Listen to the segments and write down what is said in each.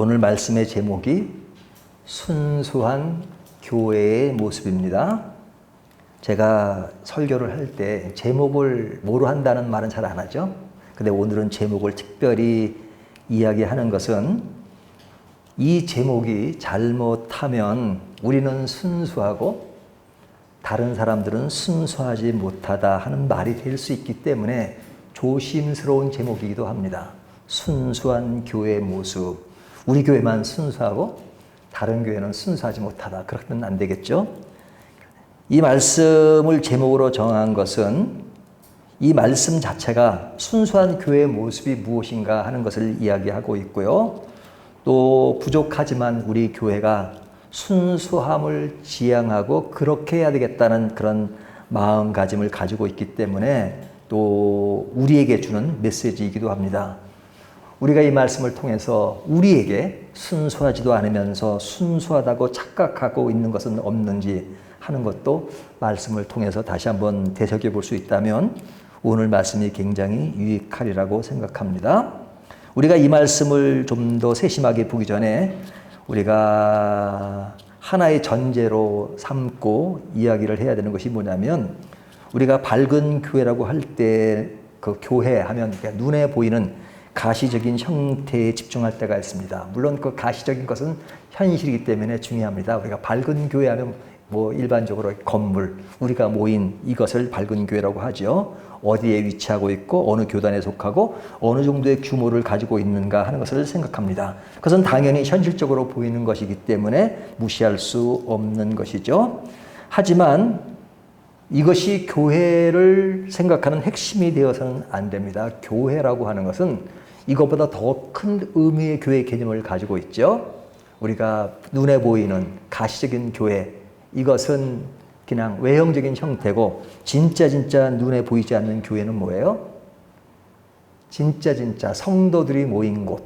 오늘 말씀의 제목이 순수한 교회의 모습입니다. 제가 설교를 할 때 제목을 뭐로 한다는 말은 잘 안 하죠. 근데 오늘은 제목을 특별히 이야기하는 것은 이 제목이 잘못하면 우리는 순수하고 다른 사람들은 순수하지 못하다 하는 말이 될 수 있기 때문에 조심스러운 제목이기도 합니다. 순수한 교회의 모습. 우리 교회만 순수하고 다른 교회는 순수하지 못하다. 그렇게는 안 되겠죠? 이 말씀을 제목으로 정한 것은 이 말씀 자체가 순수한 교회의 모습이 무엇인가 하는 것을 이야기하고 있고요. 또 부족하지만 우리 교회가 순수함을 지향하고 그렇게 해야 되겠다는 그런 마음가짐을 가지고 있기 때문에 또 우리에게 주는 메시지이기도 합니다. 우리가 이 말씀을 통해서 우리에게 순수하지도 않으면서 순수하다고 착각하고 있는 것은 없는지 하는 것도 말씀을 통해서 다시 한번 되새겨볼 수 있다면 오늘 말씀이 굉장히 유익하리라고 생각합니다. 우리가 이 말씀을 좀 더 세심하게 보기 전에 우리가 하나의 전제로 삼고 이야기를 해야 되는 것이 뭐냐면 우리가 밝은 교회라고 할 때 그 교회 하면 눈에 보이는 가시적인 형태에 집중할 때가 있습니다. 물론 그 가시적인 것은 현실이기 때문에 중요합니다. 우리가 밝은 교회 하면 뭐 일반적으로 건물, 우리가 모인 이것을 밝은 교회라고 하죠. 어디에 위치하고 있고 어느 교단에 속하고 어느 정도의 규모를 가지고 있는가 하는 것을 생각합니다. 그것은 당연히 현실적으로 보이는 것이기 때문에 무시할 수 없는 것이죠. 하지만 이것이 교회를 생각하는 핵심이 되어서는 안 됩니다. 교회라고 하는 것은 이것보다 더 큰 의미의 교회 개념을 가지고 있죠. 우리가 눈에 보이는 가시적인 교회, 이것은 그냥 외형적인 형태고 진짜 눈에 보이지 않는 교회는 뭐예요? 진짜 성도들이 모인 곳,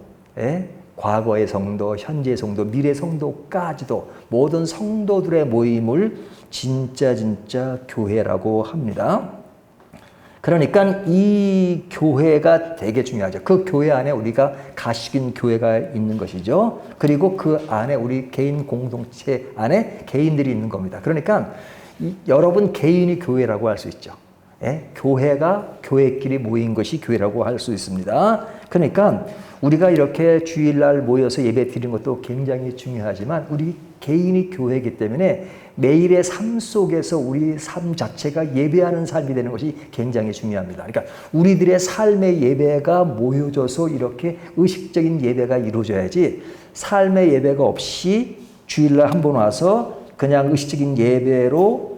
과거의 성도, 현재의 성도, 미래 성도까지도 모든 성도들의 모임을 진짜 교회라고 합니다. 그러니까 이 교회가 되게 중요하죠. 그 교회 안에 우리가 가시적인 교회가 있는 것이죠. 그리고 그 안에 우리 개인 공동체 안에 개인들이 있는 겁니다. 그러니까 여러분 개인이 교회라고 할 수 있죠. 교회가 교회끼리 모인 것이 교회라고 할 수 있습니다. 그러니까 우리가 이렇게 주일날 모여서 예배 드리는 것도 굉장히 중요하지만 우리 개인이 교회이기 때문에 매일의 삶 속에서 우리 삶 자체가 예배하는 삶이 되는 것이 굉장히 중요합니다. 그러니까 우리들의 삶의 예배가 모여져서 이렇게 의식적인 예배가 이루어져야지 삶의 예배가 없이 주일날 한 번 와서 그냥 의식적인 예배로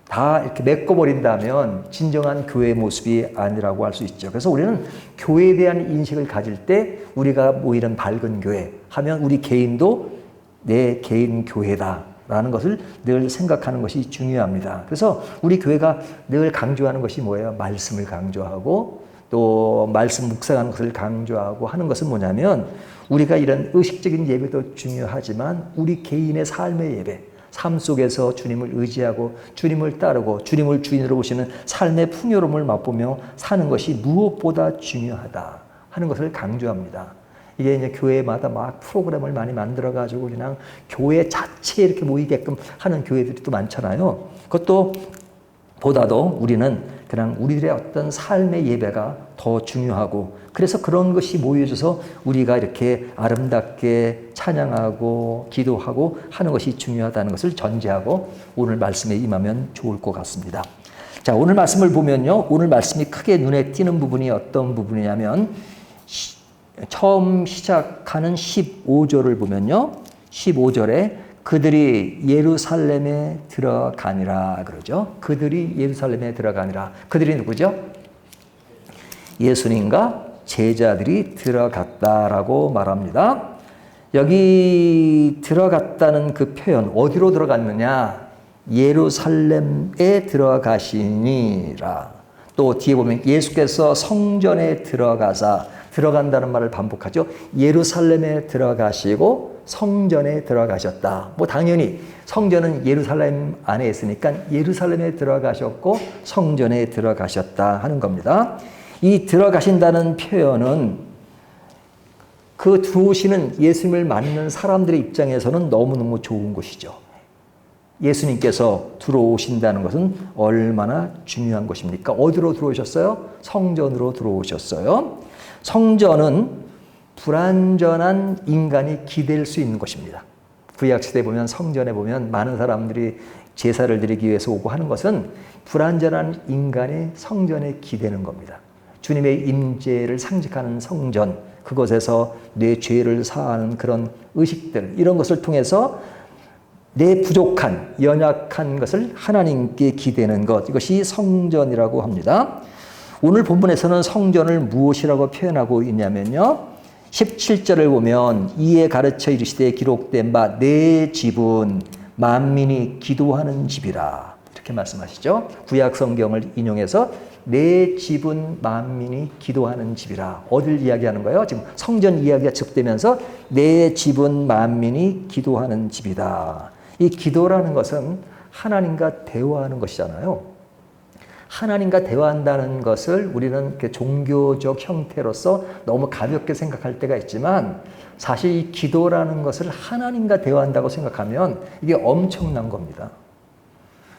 다 이렇게 메꿔버린다면 진정한 교회의 모습이 아니라고 할 수 있죠. 그래서 우리는 교회에 대한 인식을 가질 때 우리가 모이는 밝은 교회 하면 우리 개인도 내 개인 교회다라는 것을 늘 생각하는 것이 중요합니다. 그래서 우리 교회가 늘 강조하는 것이 뭐예요? 말씀을 강조하고 또 말씀 묵상하는 것을 강조하고 하는 것은 뭐냐면 우리가 이런 의식적인 예배도 중요하지만 우리 개인의 삶의 예배, 삶 속에서 주님을 의지하고 주님을 따르고 주님을 주인으로 보시는 삶의 풍요로움을 맛보며 사는 것이 무엇보다 중요하다 하는 것을 강조합니다. 이게 이제 교회마다 막 프로그램을 많이 만들어가지고 그냥 교회 자체에 이렇게 모이게끔 하는 교회들이 또 많잖아요. 그것도 보다도 우리는 그냥 우리들의 어떤 삶의 예배가 더 중요하고 그래서 그런 것이 모여져서 우리가 이렇게 아름답게 찬양하고 기도하고 하는 것이 중요하다는 것을 전제하고 오늘 말씀에 임하면 좋을 것 같습니다. 자, 오늘 말씀을 보면요. 오늘 말씀이 크게 눈에 띄는 부분이 어떤 부분이냐면 처음 시작하는 15절을 보면요. 15절에 그들이 예루살렘에 들어가니라 그러죠. 그들이 예루살렘에 들어가니라. 그들이 누구죠? 예수님과 제자들이 들어갔다라고 말합니다. 여기 들어갔다는 그 표현 어디로 들어갔느냐? 예루살렘에 들어가시니라. 또 뒤에 보면 예수께서 성전에 들어간다는 말을 반복하죠. 예루살렘에 들어가시고 성전에 들어가셨다. 뭐 당연히 성전은 예루살렘 안에 있으니까 예루살렘에 들어가셨고 성전에 들어가셨다 하는 겁니다. 이 들어가신다는 표현은 그 들어오시는 예수님을 만나는 사람들의 입장에서는 너무너무 좋은 것이죠. 예수님께서 들어오신다는 것은 얼마나 중요한 것입니까? 어디로 들어오셨어요? 성전으로 들어오셨어요. 성전은 불완전한 인간이 기댈 수 있는 것입니다. 구약시대에 보면 성전에 보면 많은 사람들이 제사를 드리기 위해서 오고 하는 것은 불완전한 인간이 성전에 기대는 겁니다. 주님의 임재를 상징하는 성전, 그곳에서 내 죄를 사하는 그런 의식들, 이런 것을 통해서 내 부족한, 연약한 것을 하나님께 기대는 것, 이것이 성전이라고 합니다. 오늘 본문에서는 성전을 무엇이라고 표현하고 있냐면요, 17절을 보면 이에 가르쳐 이르시되 기록된 바 내 집은 만민이 기도하는 집이라, 이렇게 말씀하시죠. 구약 성경을 인용해서 내 집은 만민이 기도하는 집이라. 어딜 이야기하는 거예요? 지금 성전 이야기가 접되면서 내 집은 만민이 기도하는 집이다. 이 기도라는 것은 하나님과 대화하는 것이잖아요. 하나님과 대화한다는 것을 우리는 종교적 형태로서 너무 가볍게 생각할 때가 있지만, 사실 이 기도라는 것을 하나님과 대화한다고 생각하면 이게 엄청난 겁니다.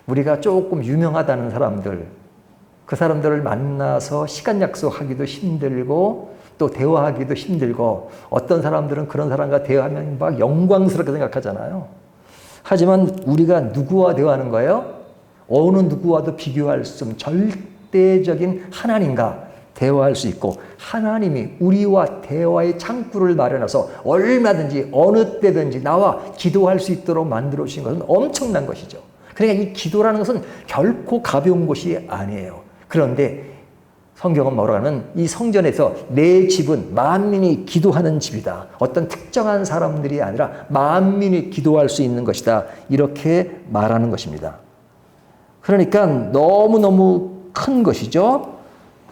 우리가 조금 유명하다는 사람들, 그 사람들을 만나서 시간 약속하기도 힘들고 또 대화하기도 힘들고, 어떤 사람들은 그런 사람과 대화하면 막 영광스럽게 생각하잖아요. 하지만 우리가 누구와 대화하는 거예요? 어느 누구와도 비교할 수 없는 절대적인 하나님과 대화할 수 있고, 하나님이 우리와 대화의 창구를 마련해서 얼마든지 어느 때든지 나와 기도할 수 있도록 만들어 주신 것은 엄청난 것이죠. 그러니까 이 기도라는 것은 결코 가벼운 것이 아니에요. 그런데 성경은 뭐라고 하면 이 성전에서 내 집은 만민이 기도하는 집이다. 어떤 특정한 사람들이 아니라 만민이 기도할 수 있는 것이다. 이렇게 말하는 것입니다. 그러니까 너무너무 큰 것이죠.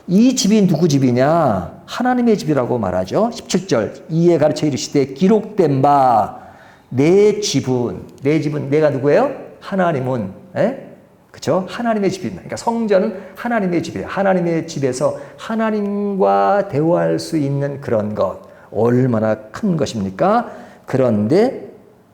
이 집이 누구 집이냐? 하나님의 집이라고 말하죠. 17절 이에 가르쳐 이르시되 기록된 바 내 집은 내가 누구예요? 하나님은, 그렇죠? 하나님의 집입니다. 그러니까 성전은 하나님의 집이에요. 하나님의 집에서 하나님과 대화할 수 있는 그런 것, 얼마나 큰 것입니까? 그런데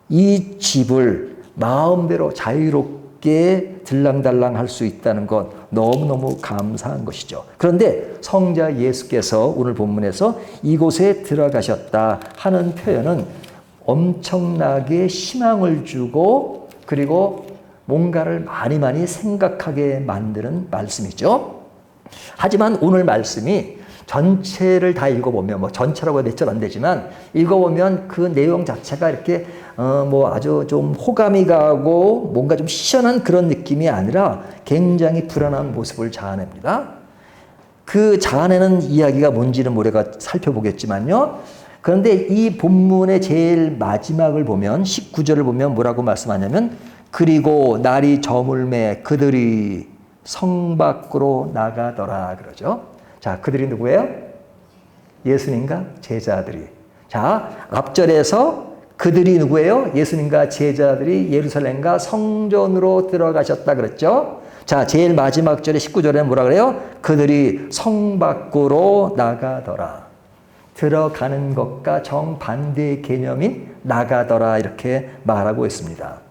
이 집을 마음대로 자유롭게 들랑달랑 할 수 있다는 것, 너무너무 감사한 것이죠. 그런데 성자 예수께서 오늘 본문에서 이곳에 들어가셨다 하는 표현은 엄청나게 희망을 주고, 그리고 뭔가를 많이 생각하게 만드는 말씀이죠. 하지만 오늘 말씀이 전체를 다 읽어보면, 전체라고 몇 절 안 되지만 읽어보면 그 내용 자체가 이렇게 아주 좀 호감이 가고 뭔가 좀 시원한 그런 느낌이 아니라 굉장히 불안한 모습을 자아냅니다. 그 자아내는 이야기가 뭔지는 우리가 살펴보겠지만요. 그런데 이 본문의 제일 마지막을 보면 19절을 보면 뭐라고 말씀하냐면 그리고 날이 저물매 그들이 성 밖으로 나가더라 그러죠. 자, 그들이 누구예요? 예수님과 제자들이. 자, 앞절에서 그들이 누구예요? 예수님과 제자들이 예루살렘과 성전으로 들어가셨다 그랬죠. 자, 제일 마지막 절에 19절에 뭐라 그래요? 그들이 성 밖으로 나가더라. 들어가는 것과 정반대의 개념인 나가더라 이렇게 말하고 있습니다.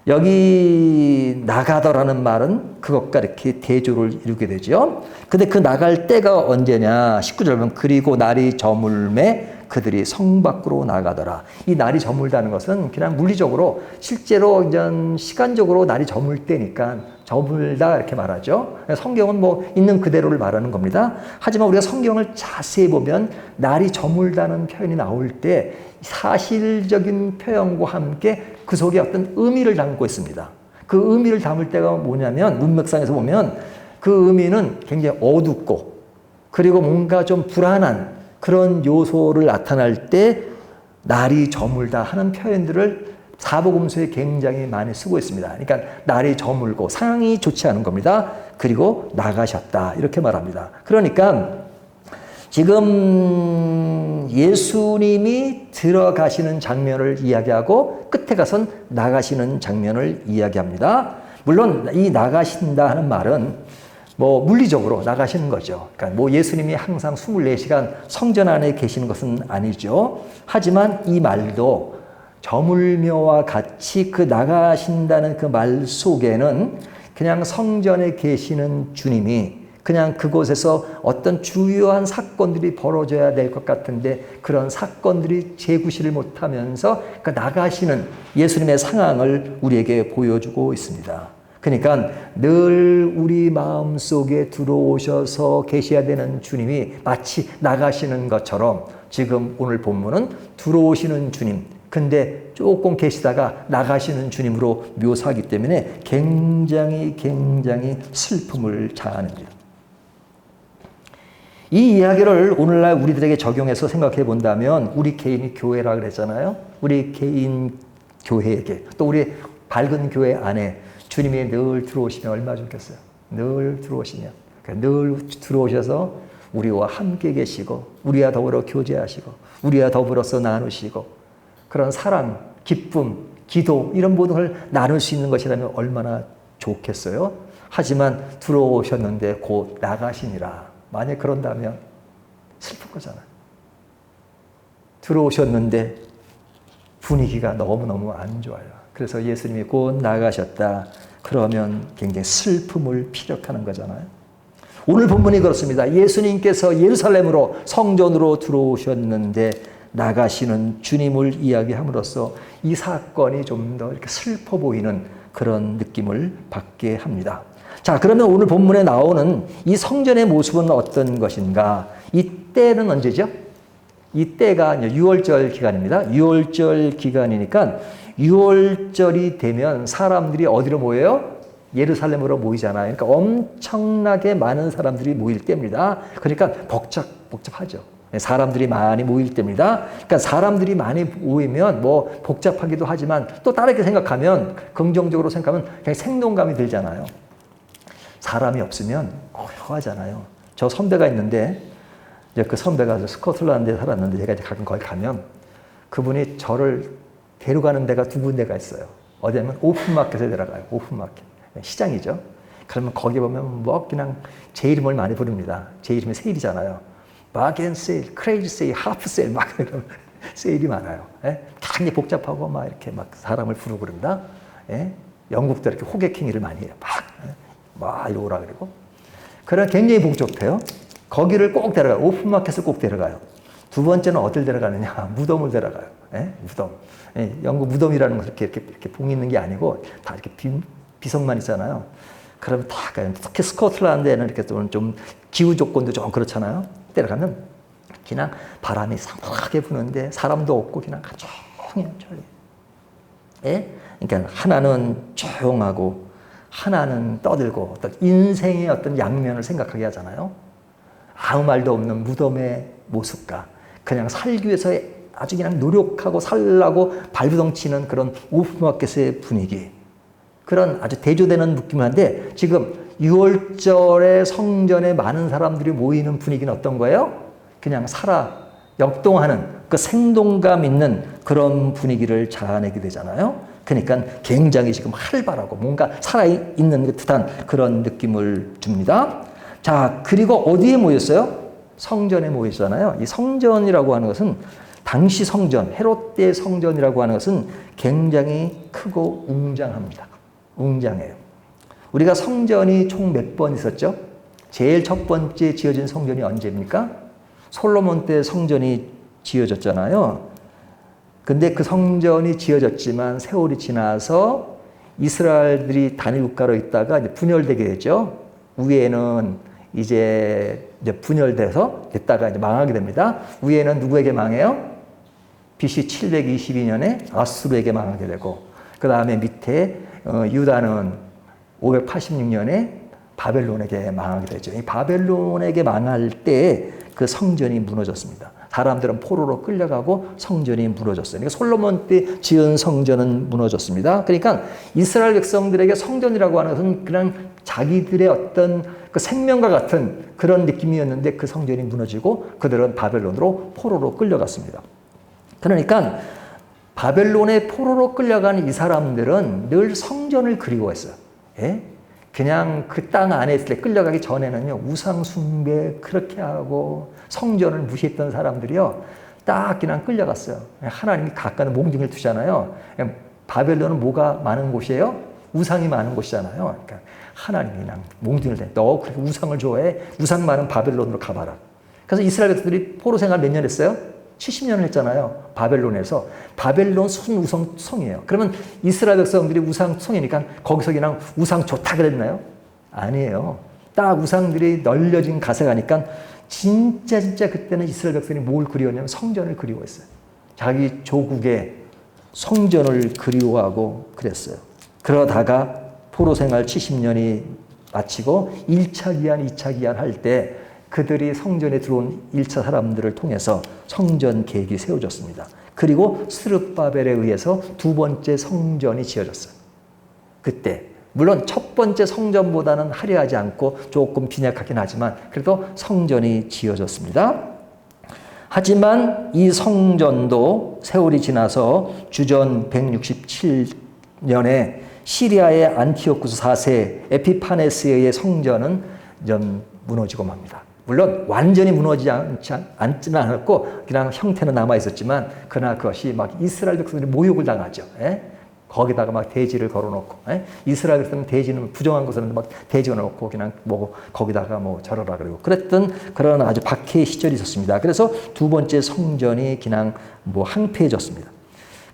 여기 나가더라는 말은 그것과 이렇게 대조를 이루게 되죠. 근데 그 나갈 때가 언제냐? 19절 보면 그리고 날이 저물매 그들이 성 밖으로 나가더라. 이 날이 저물다는 것은 그냥 물리적으로 실제로 이제 시간적으로 날이 저물 때니까 저물다 이렇게 말하죠. 성경은 있는 그대로를 말하는 겁니다. 하지만 우리가 성경을 자세히 보면 날이 저물다는 표현이 나올 때 사실적인 표현과 함께 그 속에 어떤 의미를 담고 있습니다. 그 의미를 담을 때가 뭐냐면 문맥상에서 보면 그 의미는 굉장히 어둡고 그리고 뭔가 좀 불안한 그런 요소를 나타날 때 날이 저물다 하는 표현들을 사복음서에 굉장히 많이 쓰고 있습니다. 그러니까 날이 저물고 상황이 좋지 않은 겁니다. 그리고 나가셨다 이렇게 말합니다. 그러니까 지금 예수님이 들어가시는 장면을 이야기하고 끝에 가선 나가시는 장면을 이야기합니다. 물론 이 나가신다 하는 말은 뭐 물리적으로 나가시는 거죠. 그러니까 뭐 예수님이 항상 24시간 성전 안에 계시는 것은 아니죠. 하지만 이 말도 저물며와 같이 그 나가신다는 그 말 속에는 그냥 성전에 계시는 주님이 그냥 그곳에서 어떤 주요한 사건들이 벌어져야 될 것 같은데 그런 사건들이 재구시를 못하면서 그 나가시는 예수님의 상황을 우리에게 보여주고 있습니다. 그러니까 늘 우리 마음속에 들어오셔서 계셔야 되는 주님이 마치 나가시는 것처럼 지금 오늘 본문은 들어오시는 주님, 근데 조금 계시다가 나가시는 주님으로 묘사하기 때문에 굉장히 슬픔을 자아냅니다. 이 이야기를 오늘날 우리들에게 적용해서 생각해 본다면 우리 개인이 교회라 그랬잖아요. 우리 개인 교회에게 또 우리 밝은 교회 안에 주님이 늘 들어오시면 얼마나 좋겠어요. 늘 들어오시면. 그러니까 늘 들어오셔서 우리와 함께 계시고 우리와 더불어 교제하시고 우리와 더불어서 나누시고 그런 사랑, 기쁨, 기도 이런 모든 걸 나눌 수 있는 것이라면 얼마나 좋겠어요. 하지만 들어오셨는데 곧 나가시니라. 만약 그런다면 슬픈 거잖아요. 들어오셨는데 분위기가 너무너무 안 좋아요. 그래서 예수님이 곧 나가셨다. 그러면 굉장히 슬픔을 피력하는 거잖아요. 오늘 본문이 그렇습니다. 예수님께서 예루살렘으로 성전으로 들어오셨는데 나가시는 주님을 이야기함으로써 이 사건이 좀 더 이렇게 슬퍼 보이는 그런 느낌을 받게 합니다. 자, 그러면 오늘 본문에 나오는 이 성전의 모습은 어떤 것인가? 이 때는 언제죠? 이 때가 6월절 기간입니다. 6월절 기간이니까 6월절이 되면 사람들이 어디로 모여요? 예루살렘으로 모이잖아요. 그러니까 엄청나게 많은 사람들이 모일 때입니다. 그러니까 복잡하죠. 사람들이 많이 모일 때입니다. 그러니까 사람들이 많이 모이면 뭐 복잡하기도 하지만 또 다르게 생각하면 긍정적으로 생각하면 그냥 생동감이 들잖아요. 사람이 없으면 고요하잖아요. 저 선배가 있는데 이제 그 선배가 스코틀랜드에 살았는데 제가 이제 가끔 거기 가면 그분이 저를 데려가는 데가 두 군데가 있어요. 어디냐면 오픈마켓에 데려가요. 오픈마켓. 시장이죠. 그러면 거기 보면 뭐 그냥 제 이름을 많이 부릅니다. 제 이름이 세일이잖아요. 바겐 세일, 크레이지 세일, 하프 세일 막 이런 세일이 많아요. 예? 굉장히 복잡하고 막 이렇게 막 사람을 부르고 그럽니다. 예? 영국도 이렇게 호객행위를 많이 해요. 막 이리 오라 그러고. 그러나 굉장히 복잡해요. 거기를 꼭 데려가요. 오픈마켓을 꼭 데려가요. 두 번째는 어딜 데려가느냐? 무덤을 데려가요. 예? 무덤. 예, 영국 무덤이라는 것은 이렇게 봉 있는 게 아니고 다 이렇게 비석만 있잖아요. 그러면 다 가요. 특히 스코틀랜드에는 이렇게 좀 기후 조건도 좀 그렇잖아요. 데려가면 그냥 바람이 상하게 부는데 사람도 없고 그냥 조용히. 예? 그러니까 하나는 조용하고 하나는 떠들고 어떤 인생의 어떤 양면을 생각하게 하잖아요. 아무 말도 없는 무덤의 모습과 그냥 살기 위해서 아주 그냥 노력하고 살라고 발부동치는 그런 오픈마켓의 분위기. 그런 아주 대조되는 느낌을 하는데 지금 6월절에 성전에 많은 사람들이 모이는 분위기는 어떤 거예요? 그냥 역동하는 그 생동감 있는 그런 분위기를 자아내게 되잖아요. 그러니까 굉장히 지금 활발하고 뭔가 살아있는 듯한 그런 느낌을 줍니다. 자, 그리고 어디에 모였어요? 성전에 모였잖아요. 이 성전이라고 하는 것은 당시 성전, 헤롯 때 성전이라고 하는 것은 굉장히 크고 웅장합니다. 웅장해요. 우리가 성전이 총 몇 번 있었죠? 제일 첫 번째 지어진 성전이 언제입니까? 솔로몬 때 성전이 지어졌잖아요. 근데 그 성전이 지어졌지만 세월이 지나서 이스라엘들이 단일 국가로 있다가 이제 분열되게 되죠. 위에는 이제 됐다가 이제 망하게 됩니다. 위에는 누구에게 망해요? BC 722년에 아수르에게 망하게 되고, 그 다음에 밑에 유다는 586년에 바벨론에게 망하게 되죠. 이 바벨론에게 망할 때 그 성전이 무너졌습니다. 사람들은 포로로 끌려가고 성전이 무너졌어요. 그러니까 솔로몬 때 지은 성전은 무너졌습니다. 그러니까 이스라엘 백성들에게 성전이라고 하는 것은 그냥 자기들의 어떤 그 생명과 같은 그런 느낌이었는데 그 성전이 무너지고 그들은 바벨론으로 포로로 끌려갔습니다. 그러니까 바벨론의 포로로 끌려간 이 사람들은 늘 성전을 그리워했어요. 예? 그냥 그 땅 안에 있을 때 끌려가기 전에는요, 우상 숭배 그렇게 하고 성전을 무시했던 사람들이요, 딱 그냥 끌려갔어요. 하나님이 각각의 몽둥이를 두잖아요. 바벨론은 뭐가 많은 곳이에요? 우상이 많은 곳이잖아요. 그러니까 하나님이 그냥 몽둥이를 대. 너 그렇게 우상을 좋아해? 우상 많은 바벨론으로 가봐라. 그래서 이스라엘 백성들이 포로 생활 몇 년 했어요? 70년을 했잖아요. 바벨론에서. 바벨론 순우상 성이에요. 그러면 이스라엘 백성들이 우상 성이니까 거기서 그냥 우상 좋다 그랬나요? 아니에요. 딱 우상들이 널려진 가세 가니까 진짜 그때는 이스라엘 백성이 뭘 그리웠냐면 성전을 그리워했어요. 자기 조국의 성전을 그리워하고 그랬어요. 그러다가 포로 생활 70년이 마치고 1차 기한, 2차 기한 할 때 그들이 성전에 들어온 1차 사람들을 통해서 성전 계획이 세워졌습니다. 그리고 스룹바벨에 의해서 두 번째 성전이 지어졌어요. 그때 물론 첫 번째 성전보다는 화려하지 않고 조금 빈약하긴 하지만 그래도 성전이 지어졌습니다. 하지만 이 성전도 세월이 지나서 주전 167년에 시리아의 안티오쿠스 4세 에피파네스에 의해 성전은 무너지고 맙니다. 물론 완전히 무너지지 않지는 않았고 그냥 형태는 남아 있었지만 그러나 그것이 막 이스라엘 백성들이 모욕을 당하죠. 거기다가 막 대지를 걸어놓고 이스라엘 백성은 대지는 부정한 것은 막 대지를 놓고 그냥 뭐 거기다가 뭐 절하라 그러고 그랬던 그런 아주 박해의 시절이 있었습니다. 그래서 두 번째 성전이 그냥 뭐 항폐해졌습니다.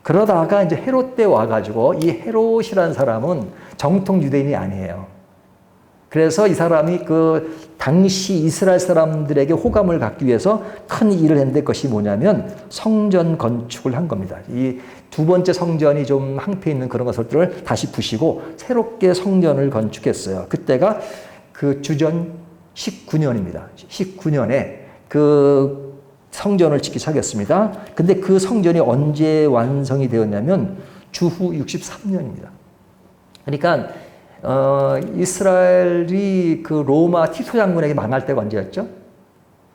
그러다가 이제 헤롯 때 와가지고 이 헤롯이라는 사람은 정통 유대인이 아니에요. 그래서 이 사람이 그 당시 이스라엘 사람들에게 호감을 갖기 위해서 큰 일을 했는데 그것이 뭐냐면 성전 건축을 한 겁니다. 이 두 번째 성전이 좀 항폐해 있는 그런 것들을 다시 부시고 새롭게 성전을 건축했어요. 그때가 그 주전 19년입니다. 19년에 그 성전을 짓기 시작했습니다. 근데 그 성전이 언제 완성이 되었냐면 주후 63년입니다. 그러니까 이스라엘이 그 로마 티토 장군에게 망할 때가 언제였죠?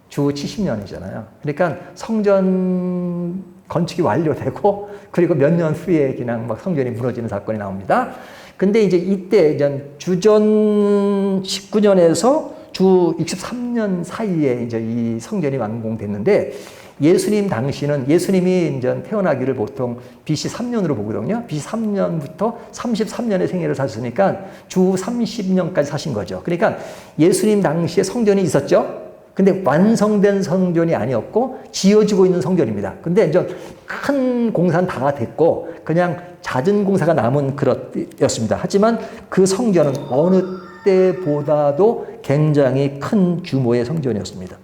주 70년이잖아요. 그러니까 성전 건축이 완료되고 그리고 몇 년 후에 그냥 막 성전이 무너지는 사건이 나옵니다. 근데 이제 이때 주전 19년에서 주 63년 사이에 이제 이 성전이 완공됐는데 예수님 당시는 예수님이 이제 태어나기를 보통 BC 3년으로 보거든요. BC 3년부터 33년의 생애를 사셨으니까 주 30년까지 사신 거죠. 그러니까 예수님 당시에 성전이 있었죠. 근데 완성된 성전이 아니었고 지어지고 있는 성전입니다. 근데 이제 큰 공사는 다 됐고 그냥 잦은 공사가 남은 그렇였습니다. 하지만 그 성전은 어느 때보다도 굉장히 큰 규모의 성전이었습니다.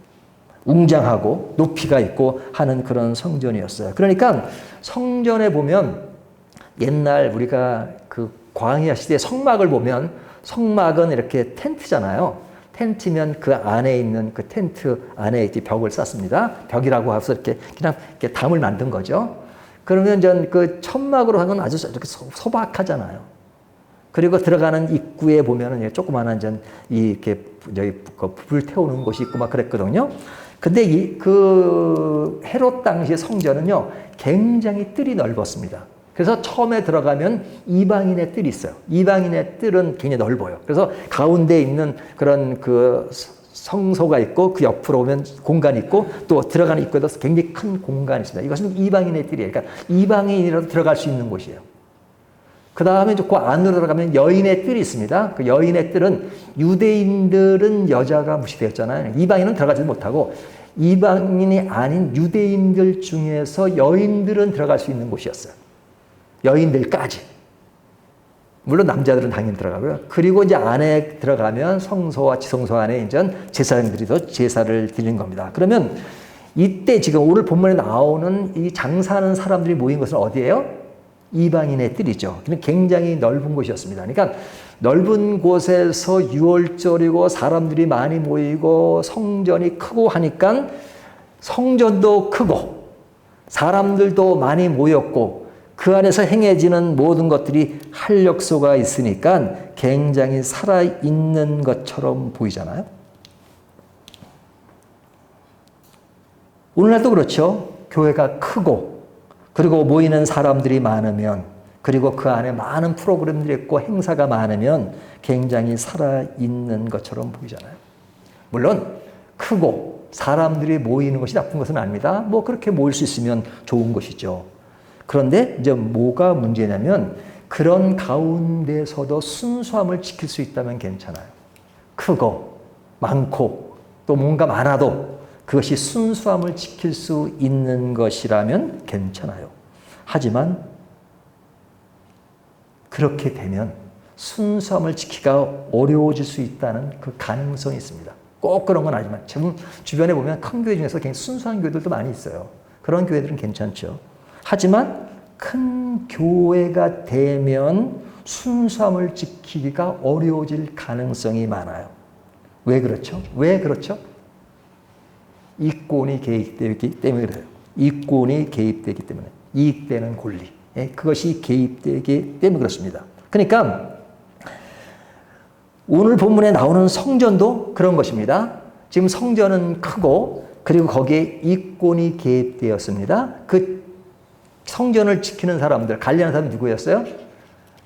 웅장하고 높이가 있고 하는 그런 성전이었어요. 그러니까 성전에 보면 옛날 우리가 그 광야 시대 성막을 보면 성막은 이렇게 텐트잖아요. 텐트면 그 안에 있는 그 텐트 안에 이렇게 벽을 쌌습니다. 벽이라고 해서 이렇게 그냥 이렇게 담을 만든 거죠. 그러면 전 그 천막으로 하는 건 아주 이렇게 소박하잖아요. 그리고 들어가는 입구에 보면은 조그마한 이렇게 저기 불 태우는 곳이 있고 막 그랬거든요. 근데 그 헤롯 당시의 성전은요 굉장히 뜰이 넓었습니다. 그래서 처음에 들어가면 이방인의 뜰이 있어요. 이방인의 뜰은 굉장히 넓어요. 그래서 가운데 있는 그런 그 성소가 있고 그 옆으로 오면 공간이 있고 또 들어가는 입구에도 굉장히 큰 공간이 있습니다. 이것은 이방인의 뜰이에요. 그러니까 이방인이라도 들어갈 수 있는 곳이에요. 그 다음에 그 안으로 들어가면 여인의 뜰이 있습니다. 그 여인의 뜰은 유대인들은 여자가 무시되었잖아요. 이방인은 들어가지 못하고 이방인이 아닌 유대인들 중에서 여인들은 들어갈 수 있는 곳이었어요. 여인들까지. 물론 남자들은 당연히 들어가고요. 그리고 이제 안에 들어가면 성소와 지성소 안에 이제 제사장들이 더 제사를 드리는 겁니다. 그러면 이때 지금 오늘 본문에 나오는 이 장사하는 사람들이 모인 것은 어디예요? 이방인의 뜰이죠. 굉장히 넓은 곳이었습니다. 그러니까 넓은 곳에서 6월절이고 사람들이 많이 모이고 성전이 크고 하니까 성전도 크고 사람들도 많이 모였고 그 안에서 행해지는 모든 것들이 활력소가 있으니까 굉장히 살아있는 것처럼 보이잖아요. 오늘날도 그렇죠. 교회가 크고 그리고 모이는 사람들이 많으면 그리고 그 안에 많은 프로그램들이 있고 행사가 많으면 굉장히 살아있는 것처럼 보이잖아요. 물론 크고 사람들이 모이는 것이 나쁜 것은 아닙니다. 뭐 그렇게 모일 수 있으면 좋은 것이죠. 그런데 이제 뭐가 문제냐면 그런 가운데서도 순수함을 지킬 수 있다면 괜찮아요. 크고 많고 또 뭔가 많아도 그것이 순수함을 지킬 수 있는 것이라면 괜찮아요. 하지만 그렇게 되면 순수함을 지키기가 어려워질 수 있다는 그 가능성이 있습니다. 꼭 그런 건 아니지만 지금 주변에 보면 큰 교회 중에서 굉장히 순수한 교회들도 많이 있어요. 그런 교회들은 괜찮죠. 하지만 큰 교회가 되면 순수함을 지키기가 어려워질 가능성이 많아요. 왜 그렇죠? 왜 그렇죠? 이권이 개입되기 때문에 그래요. 이권이 개입되기 때문에. 이익되는 권리. 그것이 개입되기 때문에 그렇습니다. 그러니까 오늘 본문에 나오는 성전도 그런 것입니다. 지금 성전은 크고 그리고 거기에 이권이 개입되었습니다. 그 성전을 지키는 사람들, 관리하는 사람이 누구였어요?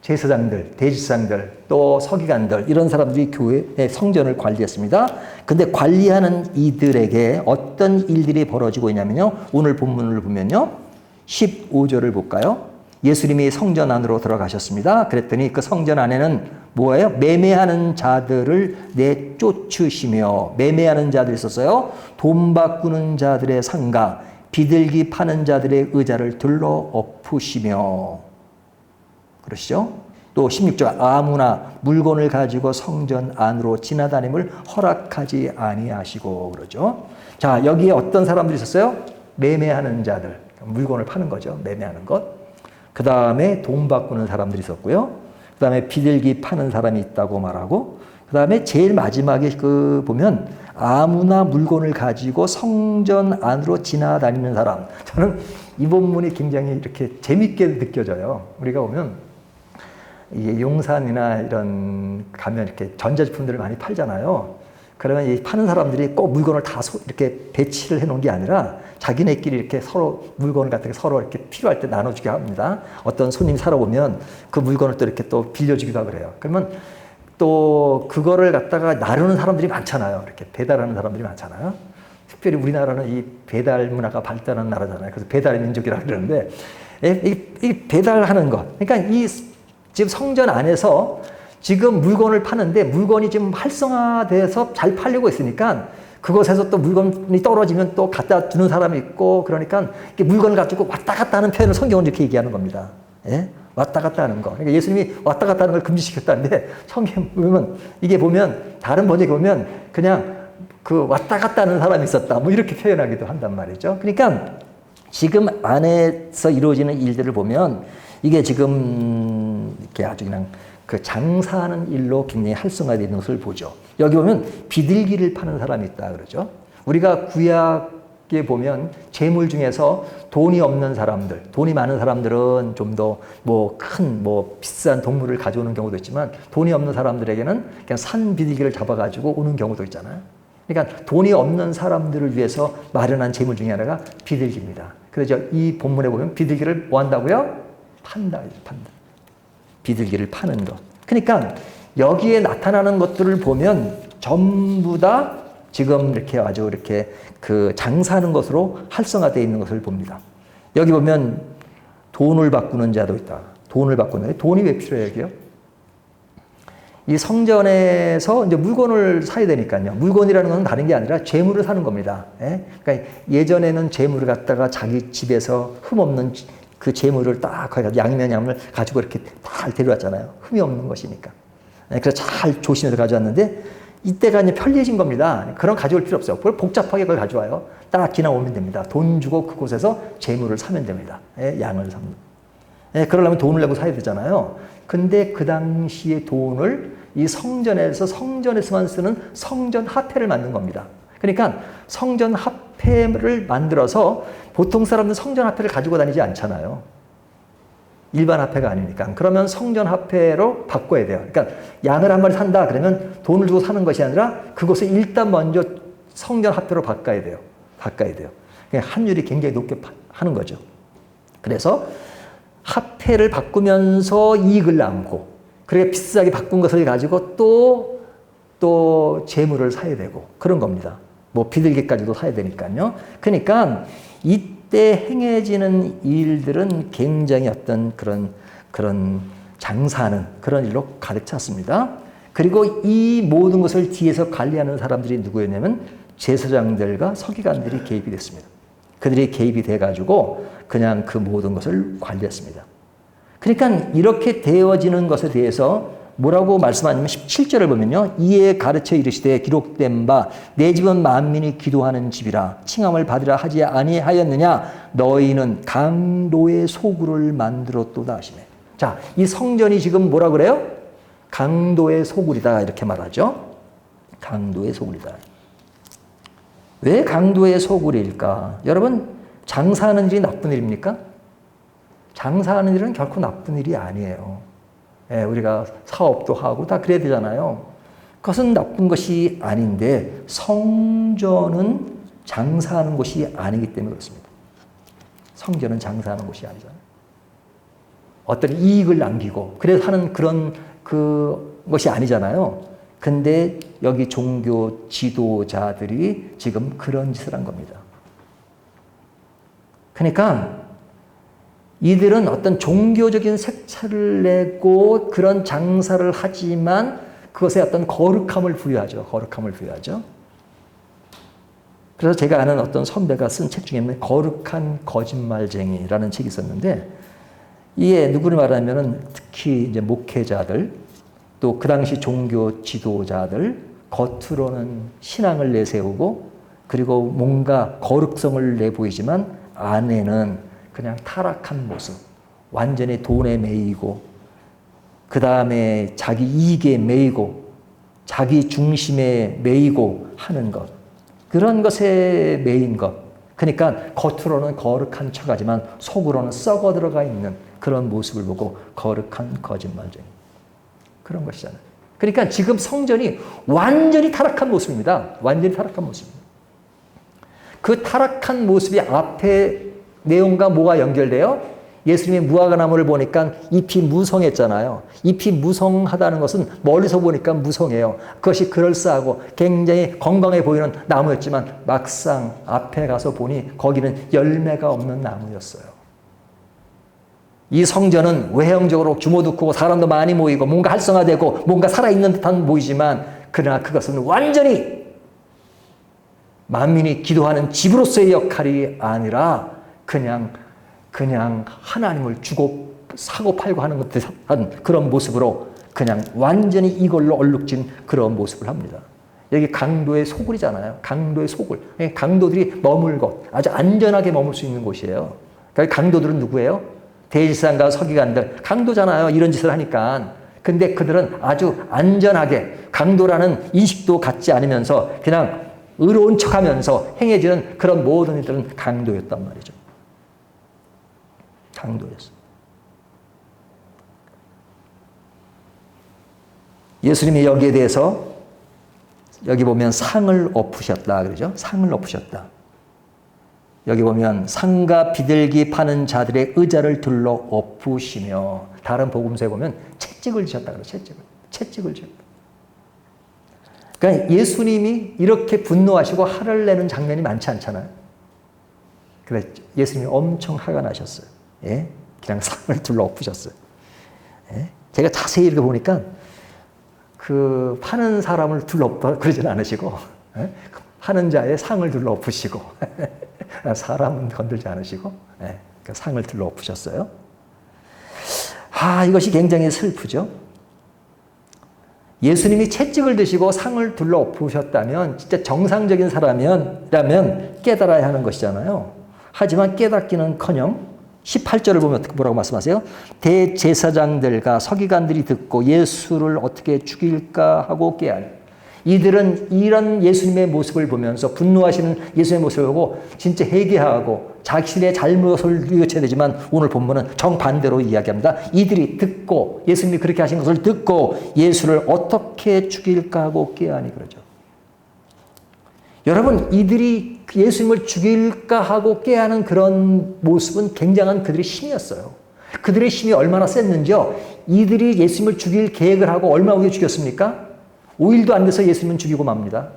제사장들, 대제사장들, 또 서기관들 이런 사람들이 교회의 성전을 관리했습니다. 근데 관리하는 이들에게 어떤 일들이 벌어지고 있냐면요. 오늘 본문을 보면요. 15절을 볼까요? 예수님이 성전 안으로 들어가셨습니다. 그랬더니 그 성전 안에는 뭐예요? 매매하는 자들을 내쫓으시며 매매하는 자들이 있었어요. 돈 바꾸는 자들의 상가, 비둘기 파는 자들의 의자를 들러 엎으시며 그러시죠? 또 16절 아무나 물건을 가지고 성전 안으로 지나다님을 허락하지 아니하시고 그러죠. 자, 여기에 어떤 사람들이 있었어요? 매매하는 자들, 물건을 파는 거죠. 매매하는 것. 그 다음에 돈 바꾸는 사람들이 있었고요. 그 다음에 비둘기 파는 사람이 있다고 말하고, 그 다음에 제일 마지막에 보면 아무나 물건을 가지고 성전 안으로 지나다니는 사람. 저는 이 본문이 굉장히 이렇게 재밌게 느껴져요. 우리가 보면 이게 용산이나 이런 가면 이렇게 전자제품들을 많이 팔잖아요. 그러면 이 파는 사람들이 꼭 물건을 다 이렇게 배치를 해 놓은 게 아니라 자기네끼리 이렇게 서로 물건을 갖다가 서로 이렇게 필요할 때 나눠주게 합니다. 어떤 손님이 사러 오면 그 물건을 또 이렇게 또 빌려주기도 하고 그래요. 그러면 또 그거를 갖다가 나르는 사람들이 많잖아요. 이렇게 배달하는 사람들이 많잖아요. 특별히 우리나라는 이 배달 문화가 발달한 나라잖아요. 그래서 배달 민족이라고 그러는데 이 배달하는 것. 그러니까 이 지금 성전 안에서 지금 물건을 파는데 물건이 지금 활성화돼서 잘 팔리고 있으니까 그곳에서 또 물건이 떨어지면 또 갖다 주는 사람이 있고 그러니까 물건을 가지고 왔다 갔다 하는 표현을 성경은 이렇게 얘기하는 겁니다. 예? 왔다 갔다 하는 거. 그러니까 예수님이 왔다 갔다 하는 걸 금지시켰다는데 성경 보면 이게 보면 다른 번역에 보면 그냥 그 왔다 갔다 하는 사람이 있었다. 뭐 이렇게 표현하기도 한단 말이죠. 그러니까 지금 안에서 이루어지는 일들을 보면 이게 지금 이렇게 아주 그냥 그 장사하는 일로 굉장히 활성화되어 있는 것을 보죠. 여기 보면 비둘기를 파는 사람이 있다 그러죠. 우리가 구약에 보면 재물 중에서 돈이 없는 사람들, 돈이 많은 사람들은 좀 더 뭐 큰 뭐 비싼 동물을 가져오는 경우도 있지만 돈이 없는 사람들에게는 그냥 산 비둘기를 잡아가지고 오는 경우도 있잖아요. 그러니까 돈이 없는 사람들을 위해서 마련한 재물 중에 하나가 비둘기입니다. 그래서 이 본문에 보면 비둘기를 뭐 한다고요? 판다. 비둘기를 파는 것. 그러니까 여기에 나타나는 것들을 보면 전부 다 지금 이렇게 아주 이렇게 그 장사하는 것으로 활성화되어 있는 것을 봅니다. 여기 보면 돈을 바꾸는 자도 있다. 돈을 바꾸는. 돈이 왜 필요해요, 여기요? 이 성전에서 이제 물건을 사야 되니까요. 물건이라는 건 다른 게 아니라 재물을 사는 겁니다. 예? 그러니까 예전에는 재물을 갖다가 자기 집에서 흠없는 그 재물을 딱 양면양을 가지고 이렇게 잘 데려왔잖아요. 흠이 없는 것이니까. 그래서 잘 조심해서 가져왔는데 이때가 이제 편리해진 겁니다. 그런 가져올 필요 없어요. 그걸 복잡하게 그걸 가져와요. 딱 지나오면 됩니다. 돈 주고 그곳에서 재물을 사면 됩니다. 양을 사면. 그러려면 돈을 내고 사야 되잖아요. 근데 그 당시에 돈을 이 성전에서만 쓰는 성전 화폐를 만든 겁니다. 그러니까 성전 화폐를 만들어서 보통 사람들은 성전 화폐를 가지고 다니지 않잖아요. 일반 화폐가 아니니까. 그러면 성전 화폐로 바꿔야 돼요. 그러니까 양을 한 마리 산다 그러면 돈을 주고 사는 것이 아니라 그것을 일단 먼저 성전 화폐로 바꿔야 돼요. 환율이 굉장히 높게 하는 거죠. 그래서 화폐를 바꾸면서 이익을 남고, 그렇게 비싸게 바꾼 것을 가지고 또 재물을 사야 되고 그런 겁니다. 뭐 비둘기까지도 사야 되니까요. 그러니까 이때 행해지는 일들은 굉장히 어떤 그런 장사하는 그런 일로 가득 찼습니다. 그리고 이 모든 것을 뒤에서 관리하는 사람들이 누구였냐면 제사장들과 서기관들이 개입이 됐습니다. 그들이 개입이 돼가지고 그냥 그 모든 것을 관리했습니다. 그러니까 이렇게 되어지는 것에 대해서 뭐라고 말씀하냐면 17절을 보면요. 이에 가르쳐 이르시되 기록된 바 내 집은 만민이 기도하는 집이라 칭함을 받으라 하지 아니하였느냐 너희는 강도의 소굴을 만들었도다 하시네. 자, 이 성전이 지금 뭐라 그래요? 강도의 소굴이다 이렇게 말하죠. 강도의 소굴이다. 왜 강도의 소굴일까? 여러분, 장사하는 일이 나쁜 일입니까? 장사하는 일은 결코 나쁜 일이 아니에요. 예, 우리가 사업도 하고 다 그래야 되잖아요. 그것은 나쁜 것이 아닌데 성전은 장사하는 곳이 아니기 때문에 그렇습니다. 성전은 장사하는 곳이 아니잖아요. 어떤 이익을 남기고 그래서 하는 그런 것이 아니잖아요. 근데 여기 종교 지도자들이 지금 그런 짓을 한 겁니다. 그러니까 이들은 어떤 종교적인 색채를 내고 그런 장사를 하지만 그것에 어떤 거룩함을 부여하죠. 거룩함을 부여하죠. 그래서 제가 아는 어떤 선배가 쓴 책 중에는 거룩한 거짓말쟁이라는 책이 있었는데 이게 누구를 말하면은 특히 이제 목회자들 또 그 당시 종교 지도자들 겉으로는 신앙을 내세우고 그리고 뭔가 거룩성을 내보이지만 안에는 그냥 타락한 모습, 완전히 돈에 매이고 그 다음에 자기 이익에 매이고 자기 중심에 매이고 하는 것, 그런 것에 매인 것. 그러니까 겉으로는 거룩한 척하지만 속으로는 썩어 들어가 있는 그런 모습을 보고 거룩한 거짓말쟁이. 그런 것이잖아요. 그러니까 지금 성전이 완전히 타락한 모습입니다. 완전히 타락한 모습입니다. 그 타락한 모습이 앞에 내용과 뭐가 연결돼요? 예수님의 무화과나무를 보니까 잎이 무성했잖아요. 잎이 무성하다는 것은 멀리서 보니까 무성해요. 그것이 그럴싸하고 굉장히 건강해 보이는 나무였지만 막상 앞에 가서 보니 거기는 열매가 없는 나무였어요. 이 성전은 외형적으로 규모도 크고 사람도 많이 모이고 뭔가 활성화되고 뭔가 살아있는 듯한 보이지만 그러나 그것은 완전히 만민이 기도하는 집으로서의 역할이 아니라 그냥 하나님을 주고 사고 팔고 하는 듯한 그런 모습으로 그냥 완전히 이걸로 얼룩진 그런 모습을 합니다. 여기 강도의 소굴이잖아요. 강도의 소굴. 강도들이 머물 곳, 아주 안전하게 머물 수 있는 곳이에요. 그러니까 강도들은 누구예요? 대제사장과 서기관들, 강도잖아요. 이런 짓을 하니까. 근데 그들은 아주 안전하게 강도라는 인식도 갖지 않으면서 그냥 의로운 척하면서 행해지는 그런 모든 일들은 강도였단 말이죠. 강도였어. 예수님이 여기에 대해서 여기 보면 상을 엎으셨다 그러죠. 상을 엎으셨다. 여기 보면 상과 비둘기 파는 자들의 의자를 둘러 엎으시며 다른 복음서에 보면 채찍을 지셨다 그러죠. 채찍을 지셨다. 그러니까 예수님이 이렇게 분노하시고 화를 내는 장면이 많지 않잖아요. 그랬죠. 예수님이 엄청 화가 나셨어요. 예? 그냥 상을 둘러 엎으셨어요. 예? 제가 자세히 이렇게 보니까 그 파는 사람을 둘러 엎어 그러진 않으시고 예? 파는 자의 상을 둘러 엎으시고 사람은 건들지 않으시고 예? 그 상을 둘러 엎으셨어요. 이것이 굉장히 슬프죠. 예수님이 채찍을 드시고 상을 둘러 엎으셨다면 진짜 정상적인 사람이라면 깨달아야 하는 것이잖아요. 하지만 깨닫기는커녕 18절을 보면 뭐라고 말씀하세요? 대제사장들과 서기관들이 듣고 예수를 어떻게 죽일까 하고 깨하니 이들은 이런 예수님의 모습을 보면서 분노하시는 예수님의 모습을 보고 진짜 회개하고 자신의 잘못을 뉘우쳐야 되지만 오늘 본문은 정반대로 이야기합니다. 이들이 듣고 예수님이 그렇게 하신 것을 듣고 예수를 어떻게 죽일까 하고 깨하니 그러죠. 여러분, 이들이 예수님을 죽일까 하고 깨하는 그런 모습은 굉장한 그들의 힘이었어요. 그들의 힘이 얼마나 셌는지요. 이들이 예수님을 죽일 계획을 하고 얼마 후에 죽였습니까? 5일도 안 돼서 예수님은 죽이고 맙니다.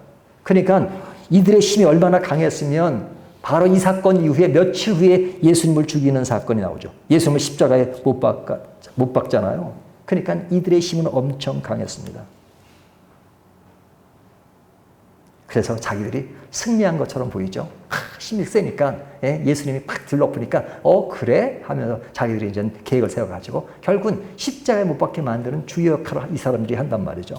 그러니까 이들의 힘이 얼마나 강했으면 바로 이 사건 이후에 며칠 후에 예수님을 죽이는 사건이 나오죠. 예수님을 십자가에 못 박잖아요. 그러니까 이들의 힘은 엄청 강했습니다. 그래서 자기들이 승리한 것처럼 보이죠. 힘이 세니까 예수님이 팍 들러붙으니까 그래? 하면서 자기들이 이제 계획을 세워가지고 결국은 십자가에 못 박게 만드는 주요 역할을 이 사람들이 한단 말이죠.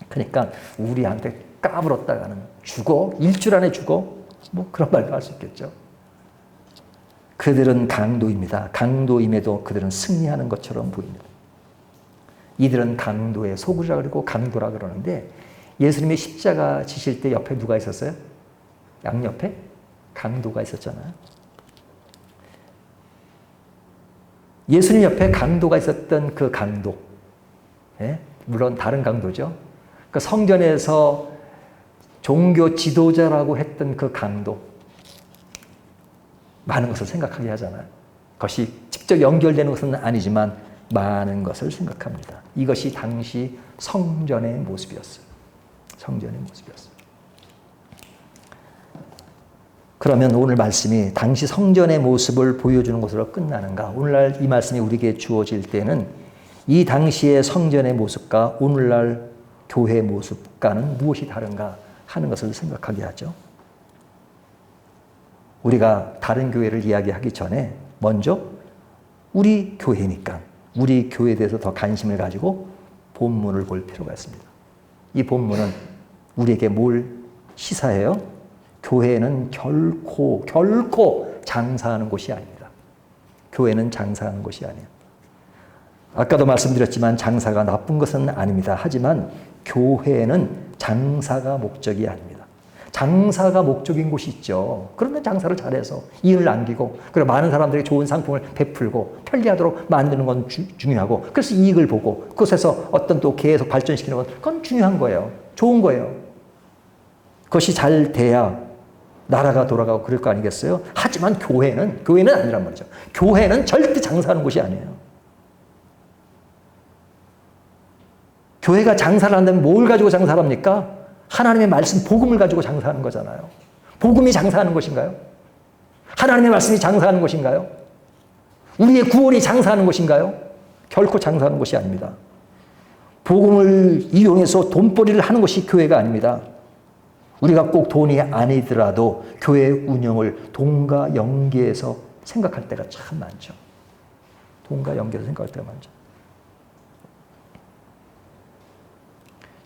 그러니까 우리한테 까불었다가는 죽어, 일주일 안에 죽어, 뭐 그런 말도 할 수 있겠죠. 그들은 강도입니다. 강도임에도 그들은 승리하는 것처럼 보입니다. 이들은 강도의 소굴이라 그러고 강도라 그러는데 예수님이 십자가 지실 때 옆에 누가 있었어요? 양옆에 강도가 있었잖아요. 예수님 옆에 강도가 있었던 그 강도, 물론 다른 강도죠. 그 성전에서 종교 지도자라고 했던 그 강도, 많은 것을 생각하게 하잖아요. 그것이 직접 연결되는 것은 아니지만 많은 것을 생각합니다. 이것이 당시 성전의 모습이었어요. 성전의 모습이었어요. 그러면 오늘 말씀이 당시 성전의 모습을 보여주는 것으로 끝나는가? 오늘날 이 말씀이 우리에게 주어질 때는 이 당시의 성전의 모습과 오늘날 교회의 모습과는 무엇이 다른가 하는 것을 생각하게 하죠. 우리가 다른 교회를 이야기하기 전에 먼저 우리 교회니까 우리 교회에 대해서 더 관심을 가지고 본문을 볼 필요가 있습니다. 이 본문은 우리에게 뭘 시사해요? 교회는 결코 장사하는 곳이 아닙니다. 교회는 장사하는 곳이 아니에요. 아까도 말씀드렸지만 장사가 나쁜 것은 아닙니다. 하지만 교회는 장사가 목적이 아닙니다. 장사가 목적인 곳이 있죠. 그러면 장사를 잘해서 이익을 남기고 그리고 많은 사람들에게 좋은 상품을 베풀고 편리하도록 만드는 건 중요하고 그래서 이익을 보고 그곳에서 어떤 또 계속 발전시키는 건 그건 중요한 거예요. 좋은 거예요. 그것이 잘 돼야 나라가 돌아가고 그럴 거 아니겠어요? 하지만 교회는 아니란 말이죠. 교회는 절대 장사하는 곳이 아니에요. 교회가 장사를 한다면 뭘 가지고 장사를 합니까? 하나님의 말씀, 복음을 가지고 장사하는 거잖아요. 복음이 장사하는 것인가요? 하나님의 말씀이 장사하는 것인가요? 우리의 구원이 장사하는 것인가요? 결코 장사하는 것이 아닙니다. 복음을 이용해서 돈벌이를 하는 것이 교회가 아닙니다. 우리가 꼭 돈이 아니더라도 교회 운영을 돈과 연계해서 생각할 때가 참 많죠. 돈과 연계해서 생각할 때가 많죠.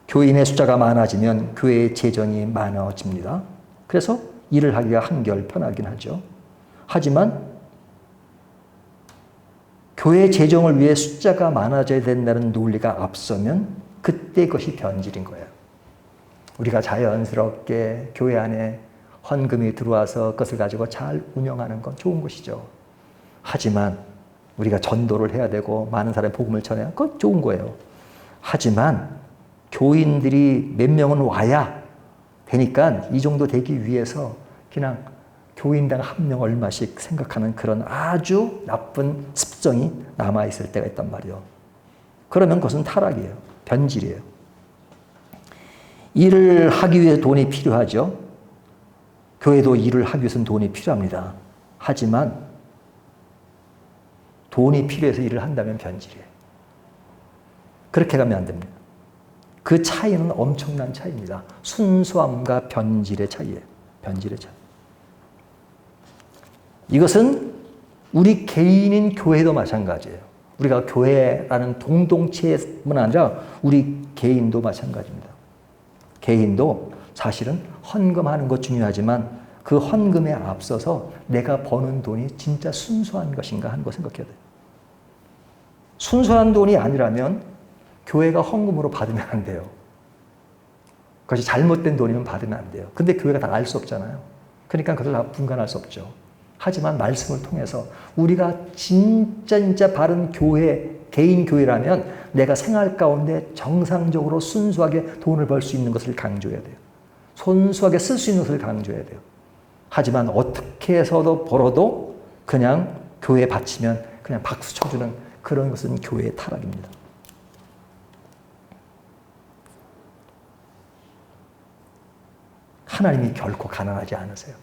교인의 숫자가 많아지면 교회의 재정이 많아집니다. 그래서 일을 하기가 한결 편하긴 하죠. 하지만 교회의 재정을 위해 숫자가 많아져야 된다는 논리가 앞서면 그때 그것이 변질인 거예요. 우리가 자연스럽게 교회 안에 헌금이 들어와서 그것을 가지고 잘 운영하는 건 좋은 것이죠. 하지만 우리가 전도를 해야 되고 많은 사람의 복음을 전해야 그건 좋은 거예요. 하지만 교인들이 몇 명은 와야 되니까 이 정도 되기 위해서 그냥 교인당 한 명 얼마씩 생각하는 그런 아주 나쁜 습성이 남아있을 때가 있단 말이에요. 그러면 그것은 타락이에요. 변질이에요. 일을 하기 위해 돈이 필요하죠. 교회도 일을 하기 위해서는 돈이 필요합니다. 하지만 돈이 필요해서 일을 한다면 변질이에요. 그렇게 가면 안 됩니다. 그 차이는 엄청난 차이입니다. 순수함과 변질의 차이예요. 변질의 차이. 이것은 우리 개인인 교회도 마찬가지예요. 우리가 교회라는 공동체뿐만 아니라 우리 개인도 마찬가지입니다. 개인도 사실은 헌금하는 것 중요하지만 그 헌금에 앞서서 내가 버는 돈이 진짜 순수한 것인가 하는 거 생각해야 돼요. 순수한 돈이 아니라면 교회가 헌금으로 받으면 안 돼요. 그것이 잘못된 돈이면 받으면 안 돼요. 근데 교회가 다 알 수 없잖아요. 그러니까 그걸 다 분간할 수 없죠. 하지만 말씀을 통해서 우리가 진짜 바른 교회, 개인 교회라면 내가 생활 가운데 정상적으로 순수하게 돈을 벌 수 있는 것을 강조해야 돼요. 순수하게 쓸 수 있는 것을 강조해야 돼요. 하지만 어떻게 해서도 벌어도 그냥 교회에 바치면 그냥 박수 쳐주는 그런 것은 교회의 타락입니다. 하나님이 결코 가난하지 않으세요.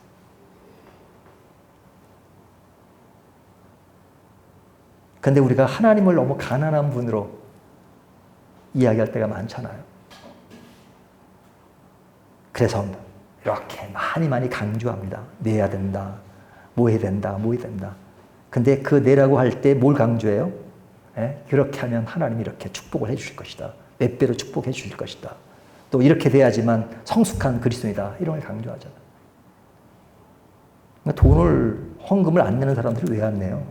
근데 우리가 하나님을 너무 가난한 분으로 이야기할 때가 많잖아요. 그래서 이렇게 많이 강조합니다. 내야 된다. 뭐 해야 된다. 뭐 해야 된다. 근데 그 내라고 할 때 뭘 강조해요? 그렇게 하면 하나님이 이렇게 축복을 해 주실 것이다. 몇 배로 축복해 주실 것이다. 또 이렇게 돼야지만 성숙한 그리스도이다. 이런 걸 강조하잖아요. 그러니까 돈을, 헌금을 안 내는 사람들이 왜 안 내요?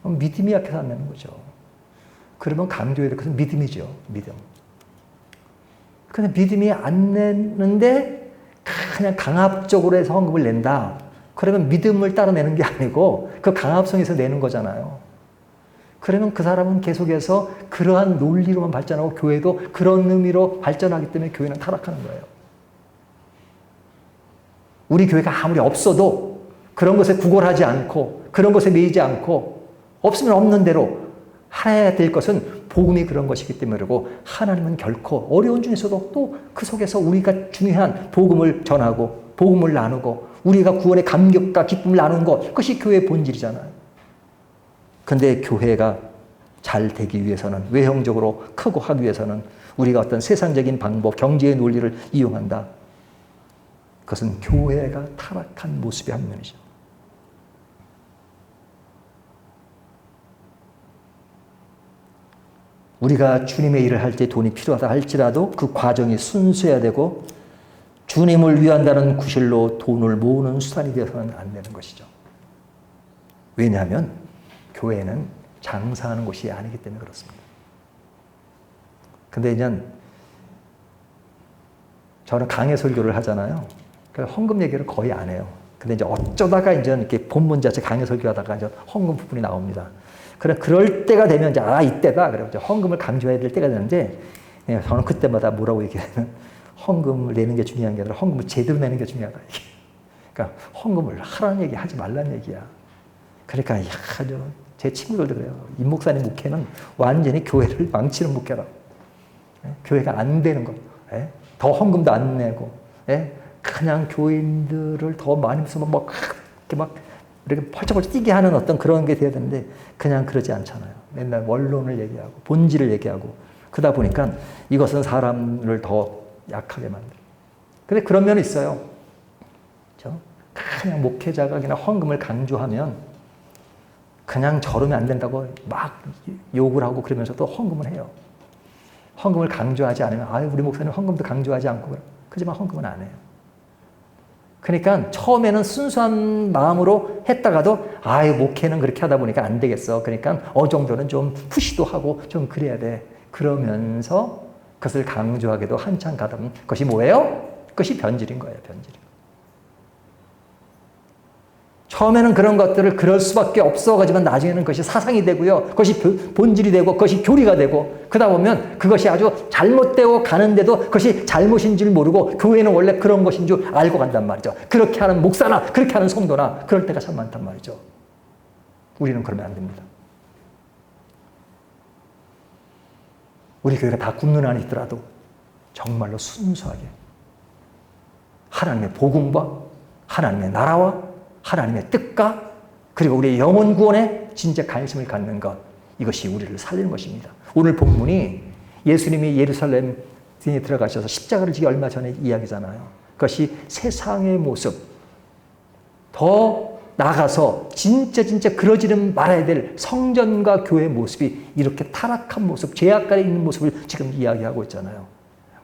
믿음이 약해서 안 내는 거죠. 그러면 강조해야 될 것은 믿음이죠. 믿음. 근데 믿음이 안 내는데 그냥 강압적으로 해서 헌금을 낸다. 그러면 믿음을 따라 내는 게 아니고 그 강압성에서 내는 거잖아요. 그러면 그 사람은 계속해서 그러한 논리로만 발전하고 교회도 그런 의미로 발전하기 때문에 교회는 타락하는 거예요. 우리 교회가 아무리 없어도 그런 것에 구걸하지 않고 그런 것에 매이지 않고 없으면 없는 대로 해야 될 것은 복음이 그런 것이기 때문이고 하나님은 결코 어려운 중에서도 또 그 속에서 우리가 중요한 복음을 전하고 복음을 나누고 우리가 구원의 감격과 기쁨을 나누는 것 그것이 교회의 본질이잖아요. 근데 교회가 잘 되기 위해서는 외형적으로 크고 하기 위해서는 우리가 어떤 세상적인 방법, 경제의 논리를 이용한다. 그것은 교회가 타락한 모습의 한 면이죠. 우리가 주님의 일을 할 때 돈이 필요하다 할지라도 그 과정이 순수해야 되고 주님을 위한다는 구실로 돈을 모으는 수단이 되어서는 안 되는 것이죠. 왜냐하면 교회는 장사하는 곳이 아니기 때문에 그렇습니다. 근데 이제 저는 강해 설교를 하잖아요. 그래서 헌금 얘기를 거의 안 해요. 근데 이제 어쩌다가 이제 이렇게 본문 자체 강해 설교하다가 이제 헌금 부분이 나옵니다. 그럴 때가 되면 이제 이때다. 그래서 헌금을 강조해야 될 때가 되는데 저는 그때마다 뭐라고 얘기하냐면 헌금을 내는 게 중요한 게 아니라 헌금을 제대로 내는 게 중요하다. 그러니까 헌금을 하라는 얘기 하지 말라는 얘기야. 그러니까 제 친구들도 그래요. 임 목사님 목회는 완전히 교회를 망치는 목회라고. 교회가 안 되는 거. 더 헌금도 안 내고 그냥 교인들을 더 많이 쓰면 이렇게 펄쩍펄쩍 뛰게 하는 어떤 그런 게 돼야 되는데 그냥 그러지 않잖아요. 맨날 원론을 얘기하고 본질을 얘기하고 그러다 보니까 이것은 사람을 더 약하게 만들어요. 근데 그런 면이 있어요. 그렇죠? 그냥 목회자가 그냥 헌금을 강조하면 그냥 저러면 안 된다고 막 욕을 하고 그러면서도 헌금을 해요. 헌금을 강조하지 않으면 우리 목사님 헌금도 강조하지 않고 그러지만 헌금은 안 해요. 그러니까 처음에는 순수한 마음으로 했다가도 목회는 그렇게 하다 보니까 안 되겠어. 그러니까 정도는 좀 푸시도 하고 좀 그래야 돼. 그러면서 그것을 강조하게도 한참 가다 보면 그것이 뭐예요? 그것이 변질인 거예요. 변질. 처음에는 그런 것들을 그럴 수밖에 없어가지만 나중에는 그것이 사상이 되고요. 그것이 본질이 되고 그것이 교리가 되고 그러다 보면 그것이 아주 잘못되고 가는데도 그것이 잘못인 줄 모르고 교회는 원래 그런 것인 줄 알고 간단 말이죠. 그렇게 하는 목사나 그렇게 하는 성도나 그럴 때가 참 많단 말이죠. 우리는 그러면 안 됩니다. 우리 교회가 다 굽는 안에 있더라도 정말로 순수하게 하나님의 복음과 하나님의 나라와 하나님의 뜻과 그리고 우리의 영혼 구원에 진짜 관심을 갖는 것 이것이 우리를 살리는 것입니다. 오늘 본문이 예수님이 예루살렘에 들어가셔서 십자가를 지기 얼마 전에 이야기잖아요. 그것이 세상의 모습 더 나가서 진짜 그러지는 말아야 될 성전과 교회의 모습이 이렇게 타락한 모습 죄악가에 있는 모습을 지금 이야기하고 있잖아요.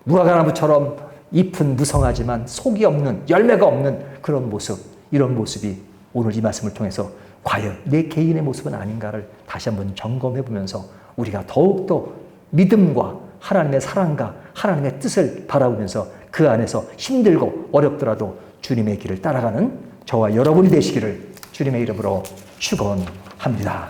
무화과나무처럼 잎은 무성하지만 속이 없는 열매가 없는 그런 모습 이런 모습이 오늘 이 말씀을 통해서 과연 내 개인의 모습은 아닌가를 다시 한번 점검해 보면서 우리가 더욱더 믿음과 하나님의 사랑과 하나님의 뜻을 바라보면서 그 안에서 힘들고 어렵더라도 주님의 길을 따라가는 저와 여러분이 되시기를 주님의 이름으로 축원합니다.